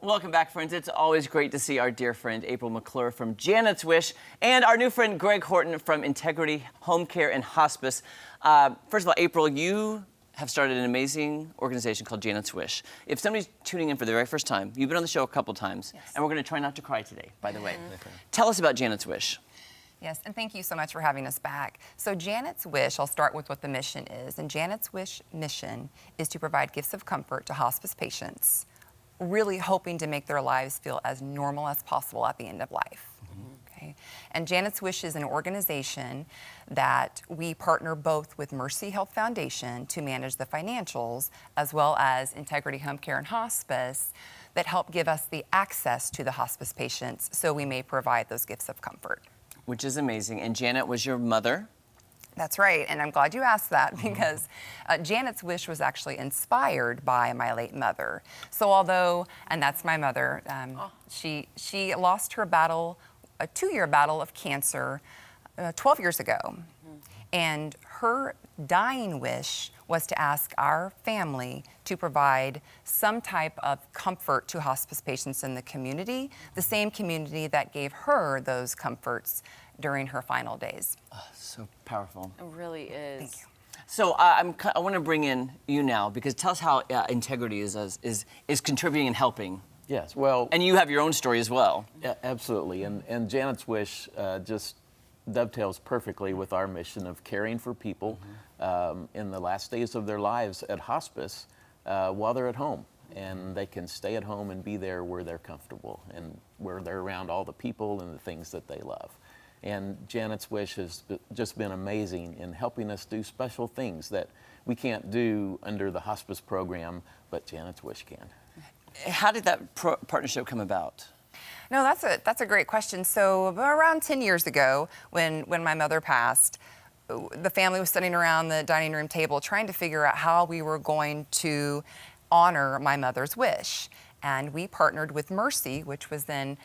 Welcome back, friends. It's always great to see our dear friend April McClure from Janet's Wish and our new friend Greg Horton from Integrity Home Care and Hospice. First of all, April, you have started an amazing organization called Janet's Wish. If somebody's tuning in for the very first time, you've been on the show a couple times, and we're going to try not to cry today, by the way. Tell us about Janet's Wish. Yes, and thank you so much for having us back. So Janet's Wish, I'll start with what the mission is. And Janet's Wish mission is to provide gifts of comfort to hospice patients, really hoping to make their lives feel as normal as possible at the end of life. Okay? And Janet's Wish is an organization that we partner both with Mercy Health Foundation to manage the financials, as well as Integrity Home Care and Hospice that help give us the access to the hospice patients so we may provide those gifts of comfort. Which is amazing. And Janet was your mother? That's right, and I'm glad you asked that because Janet's Wish was actually inspired by my late mother. So although, and that's my mother, she lost her battle, a 2-year battle of cancer 12 years ago. And her dying wish was to ask our family to provide some type of comfort to hospice patients in the community, the same community that gave her those comforts during her final days. Oh, so powerful. It really is. Thank you. So I want to bring in you now because tell us how Integrity is contributing and helping. Yes, well... And you have your own story as well. Yeah, absolutely, and Janet's Wish just dovetails perfectly with our mission of caring for people in the last days of their lives at hospice while they're at home. And they can stay at home and be there where they're comfortable and where they're around all the people and the things that they love. And Janet's Wish has just been amazing in helping us do special things that we can't do under the hospice program, but Janet's Wish can. How did that partnership come about? No, that's a great question. So around 10 years ago, when my mother passed, the family was sitting around the dining room table trying to figure out how we were going to honor my mother's wish. And we partnered with Mercy, which was then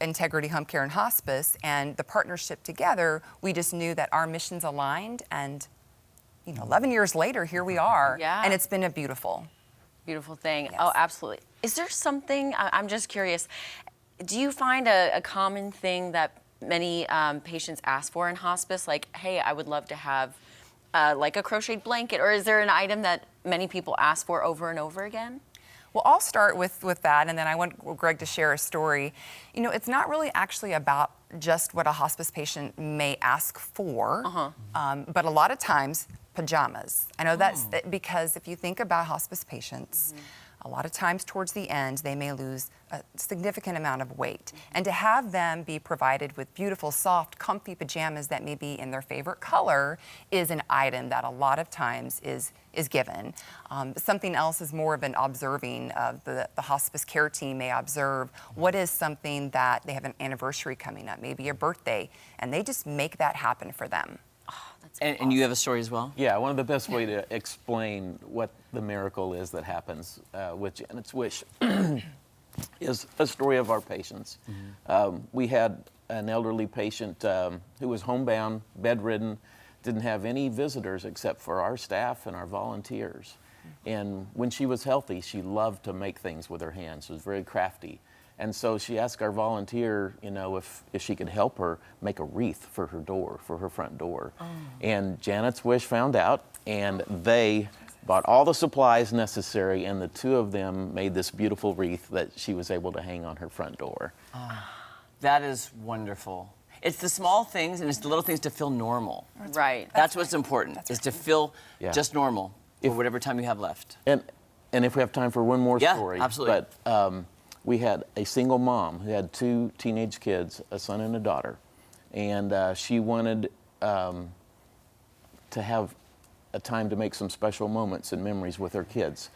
Integrity Home Care and Hospice, and the partnership together, we just knew that our missions aligned, and 11 years later, here we are, and it's been a beautiful thing. Yes. Oh, absolutely. Is there something, I'm just curious, do you find a common thing that many patients ask for in hospice? Like, hey, I would love to have like a crocheted blanket, or is there an item that many people ask for over and over again? Well, I'll start with that, and then I want Greg to share a story. It's not really actually about just what a hospice patient may ask for, but a lot of times, pajamas. I know that's because if you think about hospice patients, a lot of times towards the end, they may lose a significant amount of weight. And to have them be provided with beautiful, soft, comfy pajamas that may be in their favorite color is an item that a lot of times is given. Something else is more of an observing of the hospice care team may observe what is something that they have an anniversary coming up, maybe a birthday, and they just make that happen for them. And you have a story as well? Yeah, one of the best ways to explain what the miracle is that happens with Janet's Wish is a story of our patients. We had an elderly patient who was homebound, bedridden, didn't have any visitors except for our staff and our volunteers. And when she was healthy, she loved to make things with her hands. She was very crafty. And so she asked our volunteer, if she could help her make a wreath for her door, for her front door. And Janet's Wish found out, and they bought all the supplies necessary, and the two of them made this beautiful wreath that she was able to hang on her front door. That is wonderful. It's the small things and it's the little things to feel normal. Right. That's what's important, is to feel just normal for whatever time you have left. And if we have time for one more story. Yeah, absolutely. But we had a single mom who had 2 teenage kids, a son and a daughter. And she wanted to have a time to make some special moments and memories with her kids,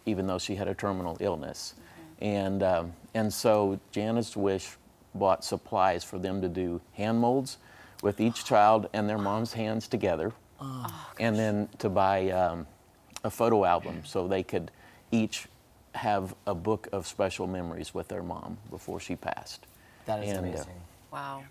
even though she had a terminal illness. And so Janet's Wish bought supplies for them to do hand molds with each child and their mom's hands together. And then to buy a photo album so they could each have a book of special memories with their mom before she passed. That is amazing. Wow.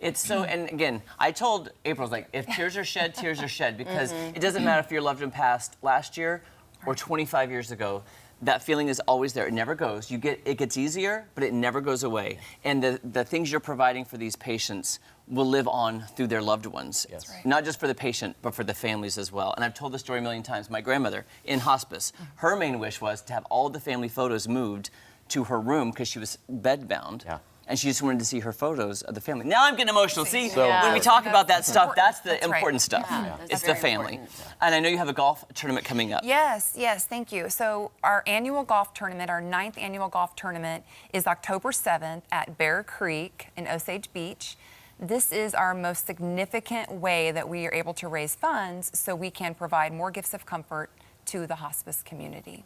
It's so, and again, I told April, like, if tears are shed, tears are shed, because it doesn't matter if your loved one passed last year or 25 years ago. that feeling is always there. It never goes. It gets easier, but it never goes away. And the things you're providing for these patients will live on through their loved ones. Yes. Right. Not just for the patient, but for the families as well. And I've told the story a million times. My grandmother in hospice, her main wish was to have all the family photos moved to her room because she was bedbound. Yeah. And she just wanted to see her photos of the family. Now I'm getting emotional. See, So when we talk about that stuff, that's the That's right. important stuff. Yeah, that's It's the very family. important. And I know you have a golf tournament coming up. Yes, thank you. So our annual golf tournament, our 9th annual golf tournament, is October 7th at Bear Creek in Osage Beach. This is our most significant way that we are able to raise funds so we can provide more gifts of comfort to the hospice community.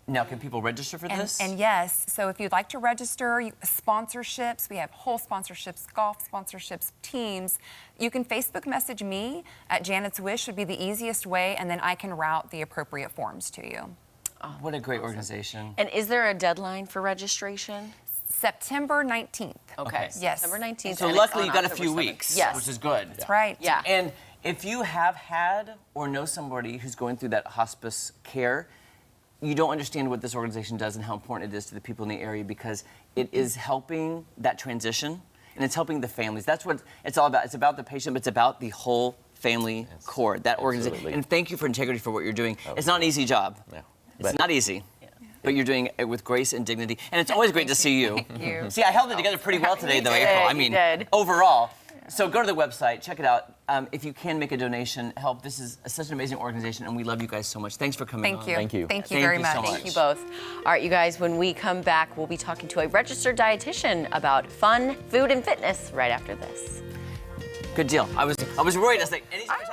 Now, can people register for this? And yes, so if you'd like to register, sponsorships, we have whole sponsorships, golf sponsorships, teams. You can Facebook message me at Janet's Wish would be the easiest way, and then I can route the appropriate forms to you. What a great organization. And is there a deadline for registration? September 19th. Okay. Yes. September 19th. So and it's luckily on you got a October few 7th. weeks, Yes. which is good. That's right. Yeah. And if you have had or know somebody who's going through that hospice care, you don't understand what this organization does and how important it is to the people in the area because it is helping that transition and it's helping the families. That's what it's all about. It's about the patient, but it's about the whole family core, that organization. Absolutely. And thank you for Integrity for what you're doing. It's not an easy job. No. It's But- not easy. But you're doing it with grace and dignity. And it's always great to see you. Thank you. See, I held it together pretty well today, though, did, April. I you mean, did. overall. So go to the website, check it out. If you can make a donation, help. This is such an amazing organization, and we love you guys so much. Thanks for coming on. Thank you. Thank you. Thank you Thank very you so much. much. Thank you both. All right, you guys, when we come back, we'll be talking to a registered dietitian about fun, food, and fitness right after this. Good deal. I was worried. I was like, anytime I talk